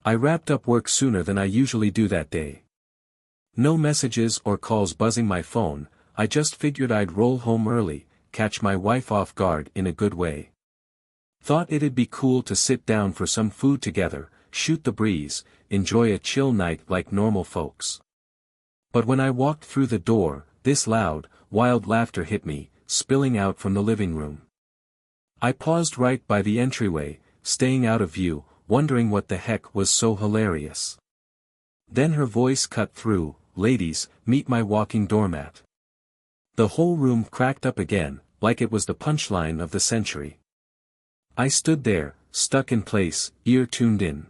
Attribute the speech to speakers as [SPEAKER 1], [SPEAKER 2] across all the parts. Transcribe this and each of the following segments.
[SPEAKER 1] I wrapped up work sooner than I usually do that day. No messages or calls buzzing my phone, I just figured I'd roll home early, catch my wife off guard in a good way. Thought it'd be cool to sit down for some food together, shoot the breeze, enjoy a chill night like normal folks. But when I walked through the door, this loud, wild laughter hit me, spilling out from the living room. I paused right by the entryway, staying out of view, wondering what the heck was so hilarious. Then her voice cut through, "Ladies, meet my walking doormat." The whole room cracked up again, like it was the punchline of the century. I stood there, stuck in place, ear tuned in.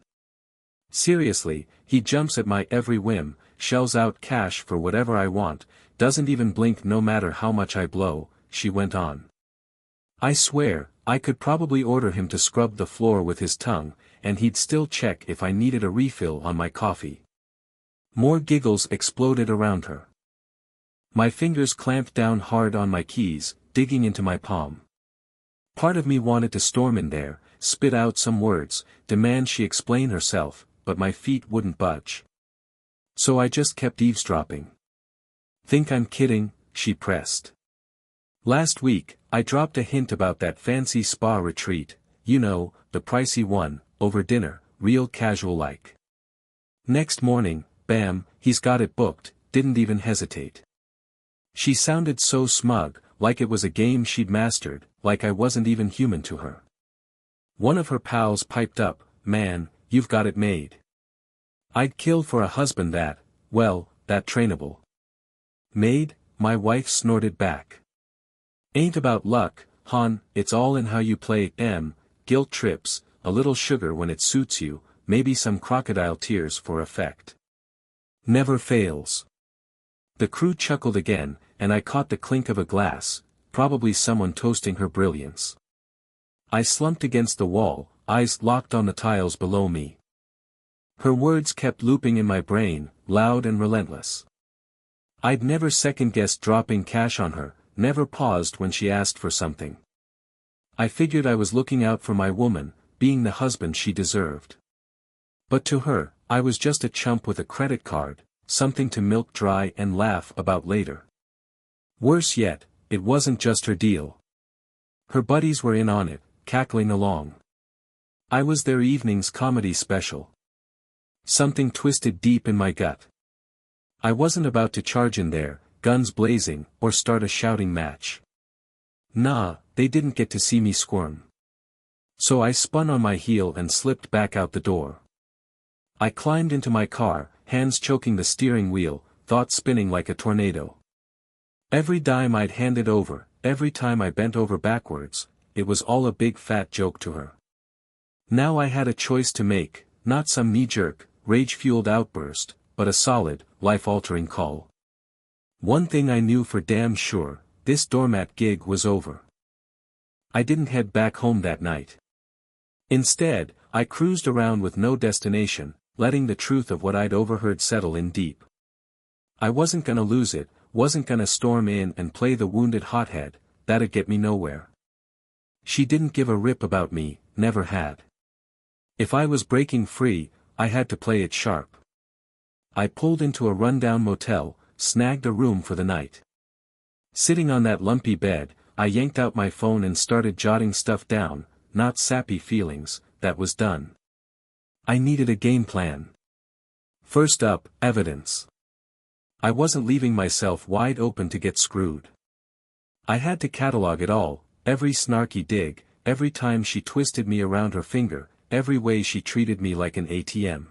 [SPEAKER 1] Seriously, he jumps at my every whim, shells out cash for whatever I want, doesn't even blink no matter how much I blow, she went on. I swear, I could probably order him to scrub the floor with his tongue, and he'd still check if I needed a refill on my coffee. More giggles exploded around her. My fingers clamped down hard on my keys, digging into my palm. Part of me wanted to storm in there, spit out some words, demand she explain herself, but my feet wouldn't budge. So I just kept eavesdropping. "Think I'm kidding?" she pressed. "Last week, I dropped a hint about that fancy spa retreat, you know, the pricey one, over dinner, real casual like. Next morning, bam, he's got it booked, didn't even hesitate." She sounded so smug, like it was a game she'd mastered, like I wasn't even human to her. One of her pals piped up, "Man, you've got it made. I'd kill for a husband that, well, that trainable." "Made?" my wife snorted back. "Ain't about luck, hon, it's all in how you play. Guilt trips, a little sugar when it suits you, maybe some crocodile tears for effect. Never fails." The crew chuckled again, and I caught the clink of a glass, probably someone toasting her brilliance. I slumped against the wall, eyes locked on the tiles below me. Her words kept looping in my brain, loud and relentless. I'd never second-guessed dropping cash on her, never paused when she asked for something. I figured I was looking out for my woman, being the husband she deserved. But to her, I was just a chump with a credit card, something to milk dry and laugh about later. Worse yet, it wasn't just her deal. Her buddies were in on it, cackling along. I was their evening's comedy special. Something twisted deep in my gut. I wasn't about to charge in there, guns blazing, or start a shouting match. Nah, they didn't get to see me squirm. So I spun on my heel and slipped back out the door. I climbed into my car, hands choking the steering wheel, thoughts spinning like a tornado. Every dime I'd handed over, every time I bent over backwards, it was all a big fat joke to her. Now I had a choice to make, not some knee-jerk, rage-fueled outburst, but a solid, life-altering call. One thing I knew for damn sure, this doormat gig was over. I didn't head back home that night. Instead, I cruised around with no destination, letting the truth of what I'd overheard settle in deep. I wasn't gonna lose it, wasn't gonna storm in and play the wounded hothead, that'd get me nowhere. She didn't give a rip about me, never had. If I was breaking free, I had to play it sharp. I pulled into a rundown motel, snagged a room for the night. Sitting on that lumpy bed, I yanked out my phone and started jotting stuff down, not sappy feelings, that was done. I needed a game plan. First up, evidence. I wasn't leaving myself wide open to get screwed. I had to catalog it all, every snarky dig, every time she twisted me around her finger, every way she treated me like an ATM.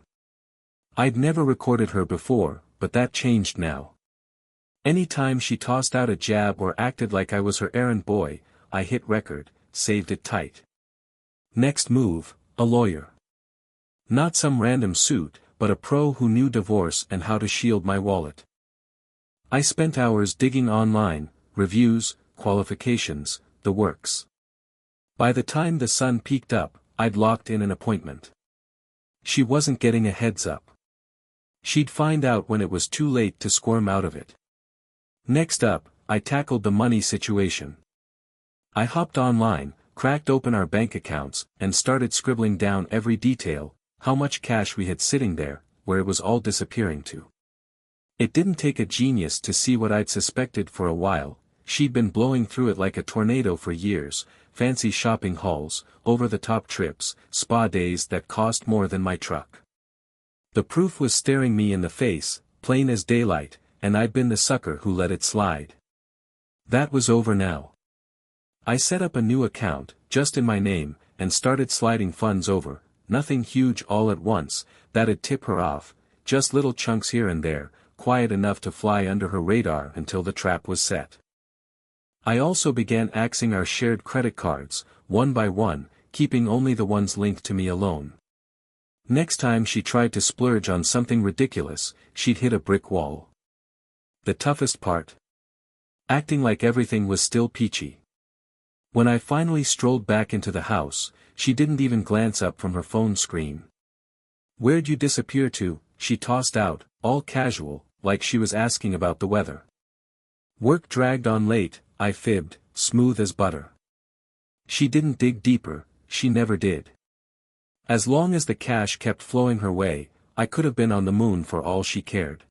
[SPEAKER 1] I'd never recorded her before, but that changed now. Any time she tossed out a jab or acted like I was her errand boy, I hit record, saved it tight. Next move, a lawyer. Not some random suit, but a pro who knew divorce and how to shield my wallet. I spent hours digging online, reviews, qualifications, the works. By the time the sun peeked up, I'd locked in an appointment. She wasn't getting a heads up. She'd find out when it was too late to squirm out of it. Next up, I tackled the money situation. I hopped online, cracked open our bank accounts, and started scribbling down every detail, how much cash we had sitting there, where it was all disappearing to. It didn't take a genius to see what I'd suspected for a while. She'd been blowing through it like a tornado for years, fancy shopping hauls, over-the-top trips, spa days that cost more than my truck. The proof was staring me in the face, plain as daylight, and I'd been the sucker who let it slide. That was over now. I set up a new account, just in my name, and started sliding funds over, nothing huge all at once, that'd tip her off, just little chunks here and there, quiet enough to fly under her radar until the trap was set. I also began axing our shared credit cards, one by one, keeping only the ones linked to me alone. Next time she tried to splurge on something ridiculous, she'd hit a brick wall. The toughest part? Acting like everything was still peachy. When I finally strolled back into the house, she didn't even glance up from her phone screen. "Where'd you disappear to?" she tossed out, all casual, like she was asking about the weather. "Work dragged on late," I fibbed, smooth as butter. She didn't dig deeper, she never did. As long as the cash kept flowing her way, I could have been on the moon for all she cared.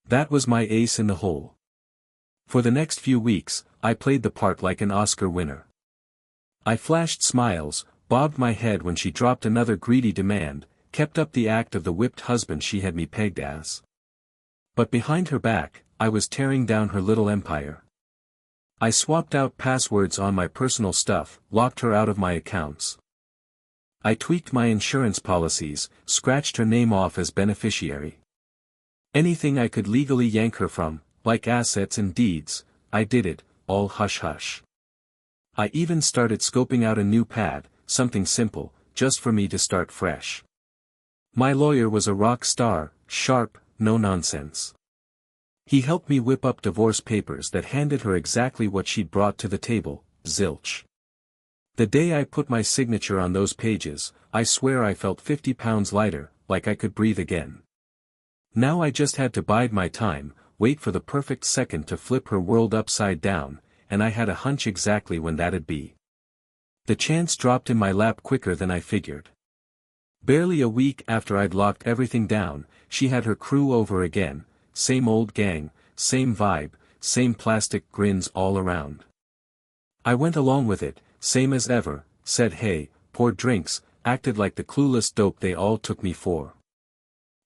[SPEAKER 1] That was my ace in the hole. For the next few weeks, I played the part like an Oscar winner. I flashed smiles, bobbed my head when she dropped another greedy demand, kept up the act of the whipped husband she had me pegged as. But behind her back, I was tearing down her little empire. I swapped out passwords on my personal stuff, locked her out of my accounts. I tweaked my insurance policies, scratched her name off as beneficiary. Anything I could legally yank her from, like assets and deeds, I did it, all hush-hush. I even started scoping out a new pad, something simple, just for me to start fresh. My lawyer was a rock star, sharp, no nonsense. He helped me whip up divorce papers that handed her exactly what she'd brought to the table, zilch. The day I put my signature on those pages, I swear I felt 50 pounds lighter, like I could breathe again. Now I just had to bide my time, wait for the perfect second to flip her world upside down, and I had a hunch exactly when that'd be. The chance dropped in my lap quicker than I figured. Barely a week after I'd locked everything down, she had her crew over again, same old gang, same vibe, same plastic grins all around. I went along with it, same as ever, said hey, poured drinks, acted like the clueless dope they all took me for.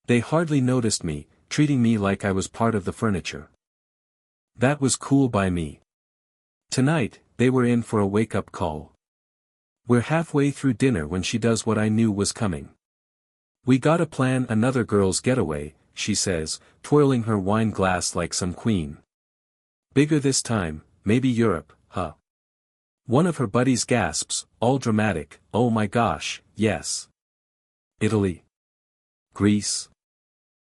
[SPEAKER 1] They hardly noticed me, treating me like I was part of the furniture. That was cool by me. Tonight, they were in for a wake-up call. We're halfway through dinner when she does what I knew was coming. "We gotta plan another girl's getaway," she says, twirling her wine glass like some queen. "Bigger this time, maybe Europe, huh?" One of her buddies gasps, all dramatic, "Oh my gosh, yes. Italy. Greece.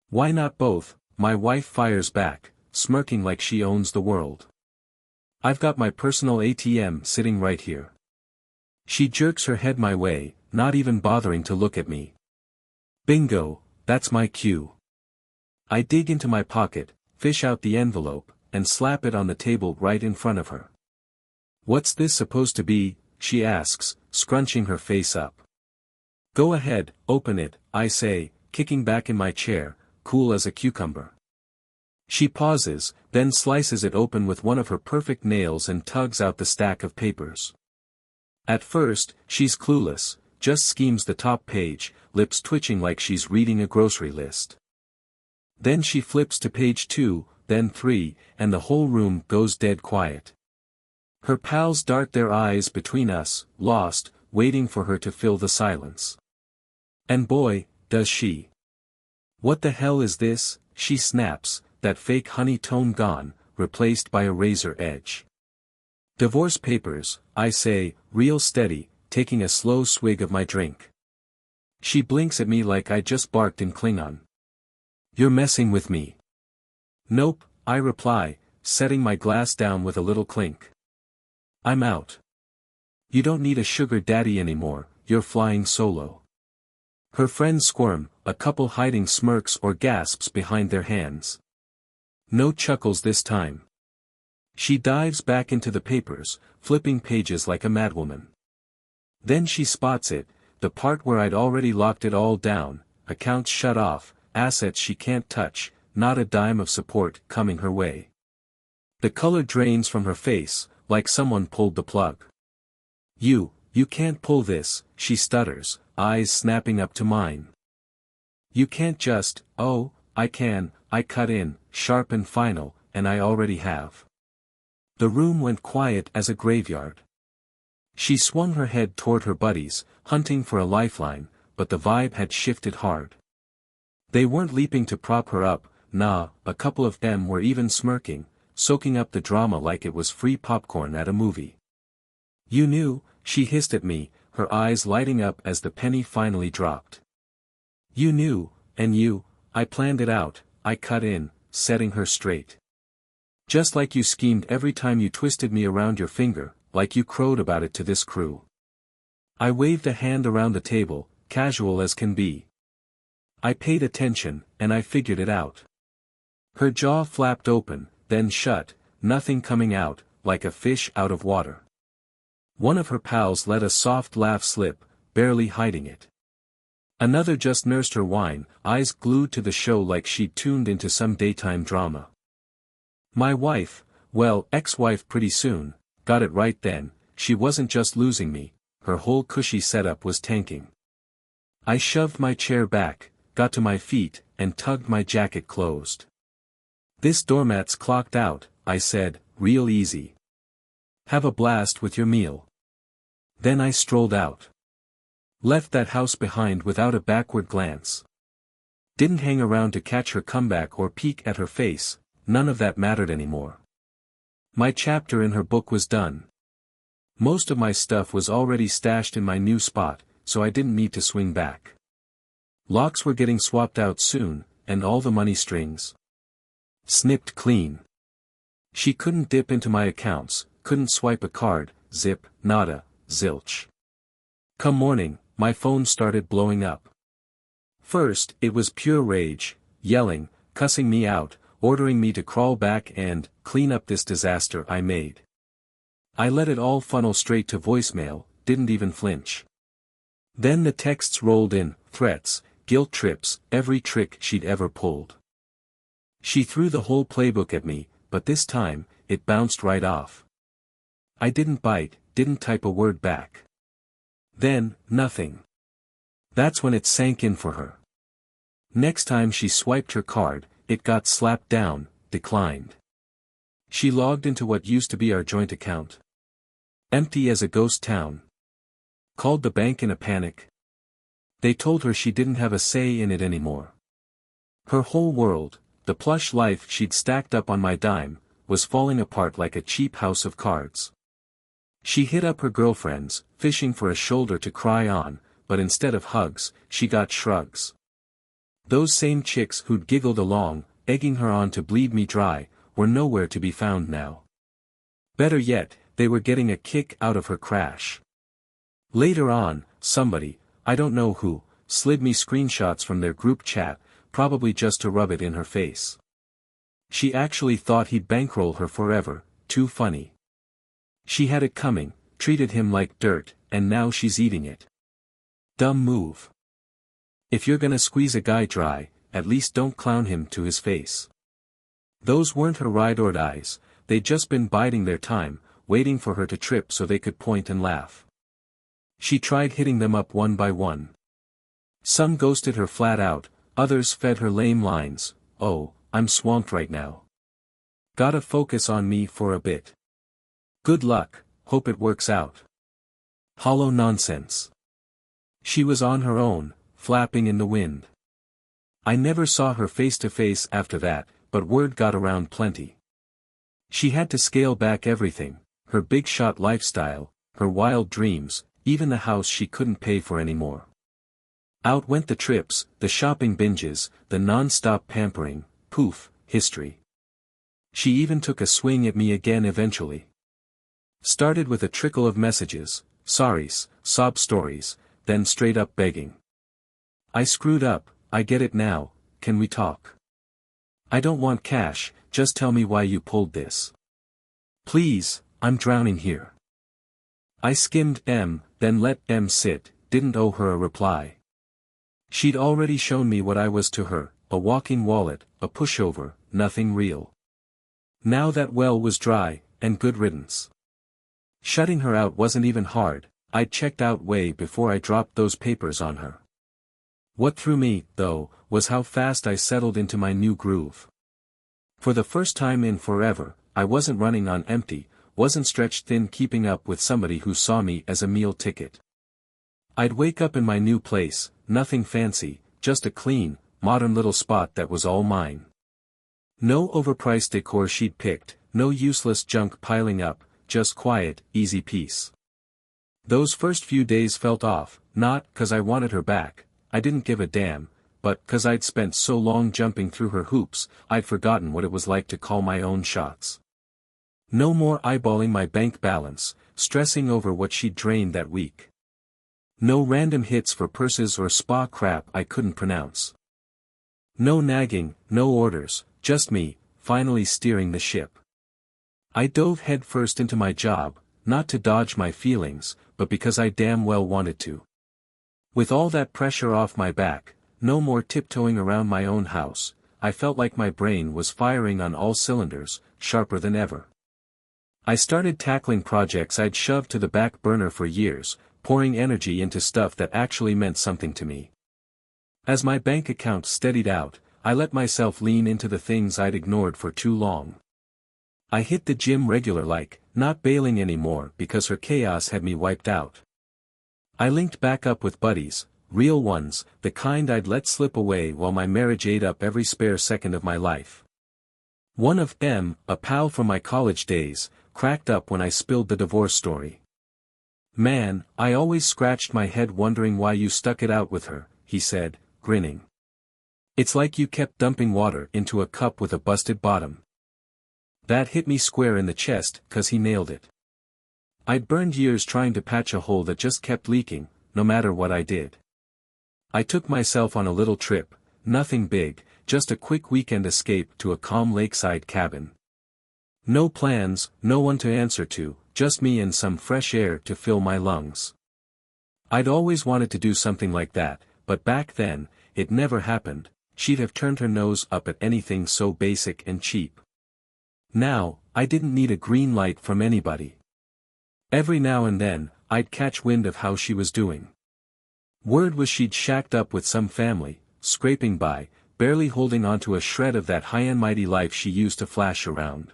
[SPEAKER 1] Why not both?" My wife fires back, smirking like she owns the world. "I've got my personal ATM sitting right here." She jerks her head my way, not even bothering to look at me. Bingo, that's my cue. I dig into my pocket, fish out the envelope, and slap it on the table right in front of her. "What's this supposed to be?" she asks, scrunching her face up. "Go ahead, open it," I say, kicking back in my chair, cool as a cucumber. She pauses, then slices it open with one of her perfect nails and tugs out the stack of papers. At first, she's clueless, just schemes the top page, lips twitching like she's reading a grocery list. Then she flips to page 2, then 3, and the whole room goes dead quiet. Her pals dart their eyes between us, lost, waiting for her to fill the silence. And boy, does she. "What the hell is this?" she snaps, that fake honey tone gone, replaced by a razor edge. "Divorce papers," I say, real steady, taking a slow swig of my drink. She blinks at me like I just barked in Klingon. "You're messing with me." "Nope," I reply, setting my glass down with a little clink. "I'm out. You don't need a sugar daddy anymore, you're flying solo." Her friends squirm, a couple hiding smirks or gasps behind their hands. No chuckles this time. She dives back into the papers, flipping pages like a madwoman. Then she spots it, the part where I'd already locked it all down, accounts shut off, assets she can't touch, not a dime of support coming her way. The color drains from her face, like someone pulled the plug. You can't pull this, she stutters, eyes snapping up to mine. You can't just, oh, I can, I cut in, sharp and final, and I already have. The room went quiet as a graveyard. She swung her head toward her buddies, hunting for a lifeline, but the vibe had shifted hard. They weren't leaping to prop her up, nah, a couple of them were even smirking, soaking up the drama like it was free popcorn at a movie. You knew, she hissed at me, her eyes lighting up as the penny finally dropped. You knew, and I planned it out, I cut in, setting her straight. Just like you schemed every time you twisted me around your finger, like you crowed about it to this crew. I waved a hand around the table, casual as can be. I paid attention, and I figured it out. Her jaw flapped open, then shut, nothing coming out, like a fish out of water. One of her pals let a soft laugh slip, barely hiding it. Another just nursed her whine, eyes glued to the show like she'd tuned into some daytime drama. My wife, well, ex-wife pretty soon, got it right then, she wasn't just losing me, her whole cushy setup was tanking. I shoved my chair back, got to my feet, and tugged my jacket closed. This doormat's clocked out, I said, real easy. Have a blast with your meal. Then I strolled out. Left that house behind without a backward glance. Didn't hang around to catch her comeback or peek at her face, none of that mattered anymore. My chapter in her book was done. Most of my stuff was already stashed in my new spot, so I didn't need to swing back. Locks were getting swapped out soon, and all the money strings snipped clean. She couldn't dip into my accounts, couldn't swipe a card, zip, nada, zilch. Come morning, my phone started blowing up. First, it was pure rage, yelling, cussing me out, ordering me to crawl back and clean up this disaster I made. I let it all funnel straight to voicemail, didn't even flinch. Then the texts rolled in, threats, guilt trips, every trick she'd ever pulled. She threw the whole playbook at me, but this time, it bounced right off. I didn't bite, didn't type a word back. Then, nothing. That's when it sank in for her. Next time she swiped her card, it got slapped down, declined. She logged into what used to be our joint account. Empty as a ghost town. Called the bank in a panic. They told her she didn't have a say in it anymore. Her whole world, the plush life she'd stacked up on my dime, was falling apart like a cheap house of cards. She hit up her girlfriends, fishing for a shoulder to cry on, but instead of hugs, she got shrugs. Those same chicks who'd giggled along, egging her on to bleed me dry, were nowhere to be found now. Better yet, they were getting a kick out of her crash. Later on, somebody, I don't know who, slid me screenshots from their group chat, probably just to rub it in her face. She actually thought he'd bankroll her forever, too funny. She had it coming, treated him like dirt, and now she's eating it. Dumb move. If you're gonna squeeze a guy dry, at least don't clown him to his face. Those weren't her ride-or-dies, they'd just been biding their time, waiting for her to trip so they could point and laugh. She tried hitting them up one by one. Some ghosted her flat out, others fed her lame lines, oh, I'm swamped right now. Gotta focus on me for a bit. Good luck, hope it works out. Hollow nonsense. She was on her own, flapping in the wind. I never saw her face to face after that, but word got around plenty. She had to scale back everything, her big shot lifestyle, her wild dreams, even the house she couldn't pay for anymore. Out went the trips, the shopping binges, the non-stop pampering, poof, history. She even took a swing at me again eventually. Started with a trickle of messages, sorries, sob stories, then straight up begging. I screwed up, I get it now, can we talk? I don't want cash, just tell me why you pulled this. Please, I'm drowning here. I skimmed M, then let M sit, didn't owe her a reply. She'd already shown me what I was to her, a walking wallet, a pushover, nothing real. Now that well was dry, and good riddance. Shutting her out wasn't even hard, I'd checked out way before I dropped those papers on her. What threw me, though, was how fast I settled into my new groove. For the first time in forever, I wasn't running on empty, wasn't stretched thin keeping up with somebody who saw me as a meal ticket. I'd wake up in my new place, nothing fancy, just a clean, modern little spot that was all mine. No overpriced decor she'd picked, no useless junk piling up, just quiet, easy peace. Those first few days felt off, not 'cause I wanted her back, I didn't give a damn, but 'cause I'd spent so long jumping through her hoops, I'd forgotten what it was like to call my own shots. No more eyeballing my bank balance, stressing over what she'd drained that week. No random hits for purses or spa crap I couldn't pronounce. No nagging, no orders, just me, finally steering the ship. I dove headfirst into my job, not to dodge my feelings, but because I damn well wanted to. With all that pressure off my back, no more tiptoeing around my own house, I felt like my brain was firing on all cylinders, sharper than ever. I started tackling projects I'd shoved to the back burner for years, pouring energy into stuff that actually meant something to me. As my bank account steadied out, I let myself lean into the things I'd ignored for too long. I hit the gym regular like, not bailing anymore because her chaos had me wiped out. I linked back up with buddies, real ones, the kind I'd let slip away while my marriage ate up every spare second of my life. One of them, a pal from my college days, cracked up when I spilled the divorce story. "Man, I always scratched my head wondering why you stuck it out with her," he said, grinning. "It's like you kept dumping water into a cup with a busted bottom." That hit me square in the chest, 'cause he nailed it. I'd burned years trying to patch a hole that just kept leaking, no matter what I did. I took myself on a little trip, nothing big, just a quick weekend escape to a calm lakeside cabin. No plans, no one to answer to, just me and some fresh air to fill my lungs. I'd always wanted to do something like that, but back then, it never happened. She'd have turned her nose up at anything so basic and cheap. Now, I didn't need a green light from anybody. Every now and then, I'd catch wind of how she was doing. Word was she'd shacked up with some family, scraping by, barely holding onto a shred of that high and mighty life she used to flash around.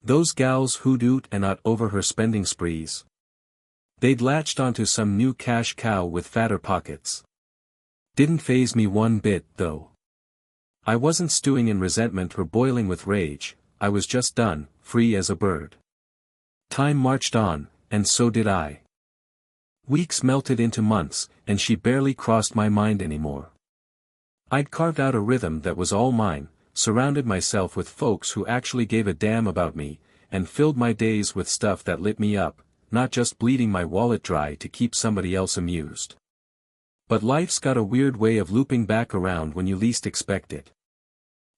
[SPEAKER 1] Those gals who'd oot and out over her spending sprees. They'd latched onto some new cash cow with fatter pockets. Didn't faze me one bit, though. I wasn't stewing in resentment or boiling with rage, I was just done, free as a bird. Time marched on, and so did I. Weeks melted into months, and she barely crossed my mind anymore. I'd carved out a rhythm that was all mine, surrounded myself with folks who actually gave a damn about me, and filled my days with stuff that lit me up, not just bleeding my wallet dry to keep somebody else amused. But life's got a weird way of looping back around when you least expect it.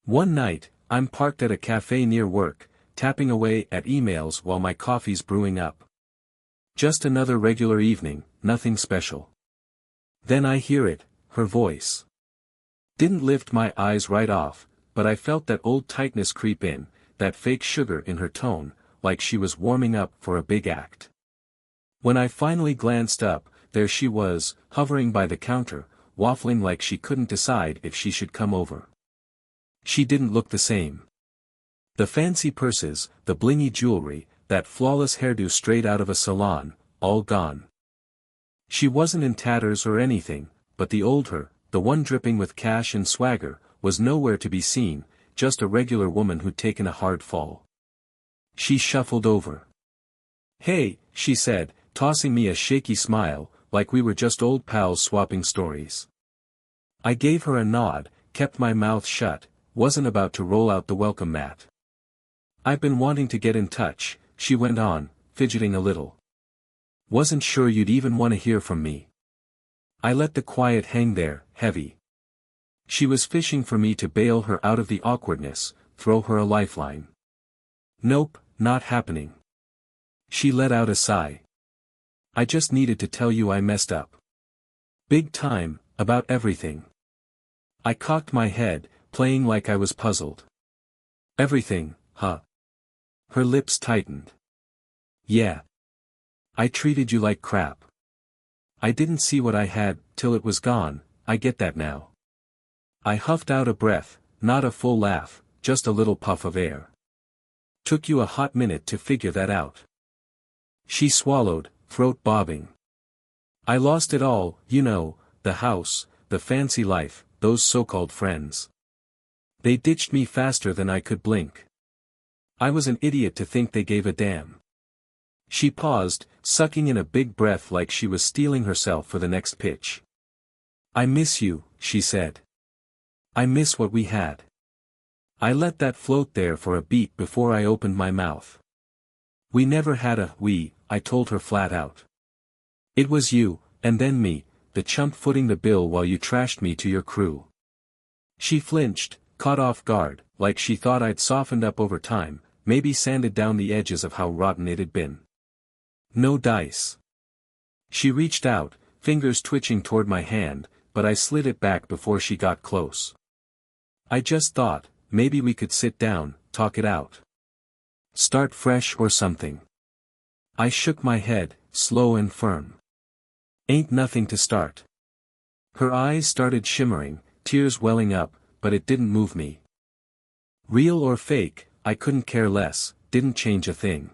[SPEAKER 1] One night, I'm parked at a cafe near work, tapping away at emails while my coffee's brewing up. Just another regular evening, nothing special. Then I hear it, her voice. Didn't lift my eyes right off, but I felt that old tightness creep in, that fake sugar in her tone, like she was warming up for a big act. When I finally glanced up, there she was, hovering by the counter, waffling like she couldn't decide if she should come over. She didn't look the same. The fancy purses, the blingy jewelry, that flawless hairdo straight out of a salon, all gone. She wasn't in tatters or anything, but the old her, the one dripping with cash and swagger, was nowhere to be seen, just a regular woman who'd taken a hard fall. She shuffled over. "Hey," she said, tossing me a shaky smile, like we were just old pals swapping stories. I gave her a nod, kept my mouth shut, wasn't about to roll out the welcome mat. "I've been wanting to get in touch," she went on, fidgeting a little. "Wasn't sure you'd even want to hear from me." I let the quiet hang there, heavy. She was fishing for me to bail her out of the awkwardness, throw her a lifeline. "Nope, not happening." She let out a sigh. "I just needed to tell you I messed up." Big time, about everything. I cocked my head, playing like I was puzzled. Everything, huh? Her lips tightened. Yeah. I treated you like crap. I didn't see what I had, till it was gone, I get that now. I huffed out a breath, not a full laugh, just a little puff of air. Took you a hot minute to figure that out. She swallowed, throat bobbing. I lost it all, you know, the house, the fancy life, those so-called friends. They ditched me faster than I could blink. I was an idiot to think they gave a damn. She paused, sucking in a big breath like she was steeling herself for the next pitch. I miss you, she said. I miss what we had. I let that float there for a beat before I opened my mouth. We never had a we, I told her flat out. It was you, and then me, the chump footing the bill while you trashed me to your crew. She flinched, caught off guard, like she thought I'd softened up over time, maybe sanded down the edges of how rotten it had been. No dice. She reached out, fingers twitching toward my hand, but I slid it back before she got close. I just thought, maybe we could sit down, talk it out. Start fresh or something. I shook my head, slow and firm. Ain't nothing to start. Her eyes started shimmering, tears welling up, but it didn't move me. Real or fake, I couldn't care less, didn't change a thing.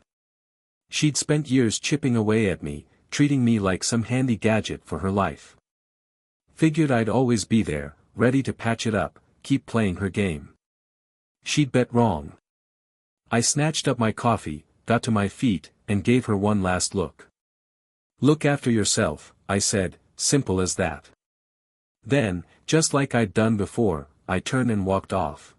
[SPEAKER 1] She'd spent years chipping away at me, treating me like some handy gadget for her life. Figured I'd always be there, ready to patch it up, keep playing her game. She'd bet wrong. I snatched up my coffee, got to my feet, and gave her one last look. Look after yourself, I said, simple as that. Then, just like I'd done before, I turned and walked off.